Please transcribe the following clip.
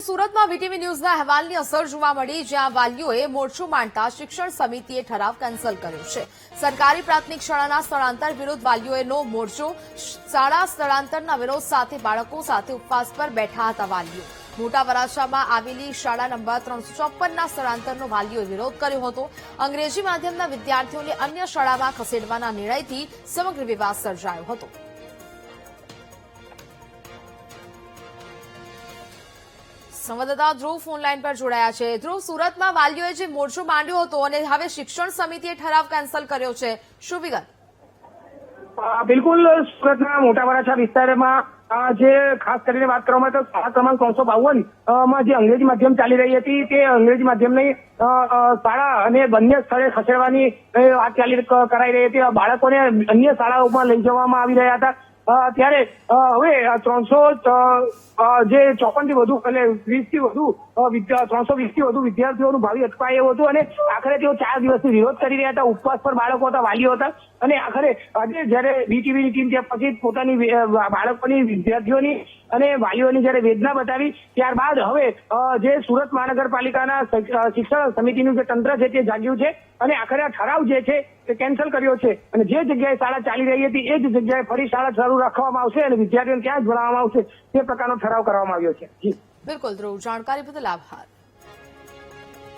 સુરતમાં વીટીવી ન્યૂઝના અહેવાલની અસર જોવા મળી, જ્યાં વાલીઓએ મોરચો માંડતા શિક્ષણ સમિતિએ ઠરાવ કેન્સલ કર્યો છે। સરકારી પ્રાથમિક શાળાના સ્થળાંતર વિરુદ્ધ વાલીઓનો મોરચો। શાળા સ્થળાંતરના વિરોધ સાથે બાળકો સાથે ઉપવાસ પર બેઠા હતા વાલીઓ। મોટા વરાછામાં આવેલી શાળા નંબર 354ના સ્થળાંતરનો વાલીઓએ વિરોધ કર્યો હતો। અંગ્રેજી માધ્યમના વિદ્યાર્થીઓને અન્ય શાળામાં ખસેડવાના નિર્ણયથી સમગ્ર વિવાદ સર્જાયો હતો। સંવાદદાતા ધ્રુવ ફોનલાઈન પર જોડાયા છે। ધ્રુવ, સુરતમાં વાલીઓએ જે મોરચો માંડ્યો હતો અને હવે શિક્ષણ સમિતિએ ઠરાવ કેન્સલ કર્યો છે, શું વિગત? બિલકુલ, સુરતના મોટા વરાછા વિસ્તારમાં જે ખાસ કરીને વાત કરવામાં તો શાળા ક્રમાંક 352 માં જે અંગ્રેજી માધ્યમ ચાલી રહી હતી, તે અંગ્રેજી માધ્યમની શાળા અને બંને સ્થળે ખસેડવાની વાત કરાઈ રહી હતી। બાળકોને અન્ય શાળાઓમાં લઈ જવામાં આવી રહ્યા હતા। ત્યારે હવે 354 થી વધુ એટલે 20 થી વધુ 320 થી વધુ વિદ્યાર્થીઓનું ભાવિ અટકાયું હતું અને આખરે તેઓ 4 દિવસથી વિરોધ કરી રહ્યા હતા। ઉપવાસ પર બાળકો હતા, વાલીઓ હતા અને આખરે આજે જયારે બીટીવીની ટીમ ત્યાં પછી પોતાની બાળકોની, વિદ્યાર્થીઓની અને વાલીઓની જયારે વેદના બતાવી, ત્યારબાદ હવે જે સુરત મહાનગરપાલિકાના શિક્ષણ સમિતિનું જે તંત્ર છે તે જાગ્યું છે અને આખરે આ ઠરાવ જે છે તે કેન્સલ કર્યો છે અને જે જગ્યાએ શાળા ચાલી રહી હતી એ જ જગ્યાએ ફરી શાળા ચાલુ રાખવામાં આવશે અને વિદ્યાર્થીઓને ત્યાં જ ભણાવવામાં આવશે તે પ્રકારનો ઠરાવ કરવામાં આવ્યો છે। જી બિલકુલ ધ્રુવ, જાણકારી બદલ આભાર।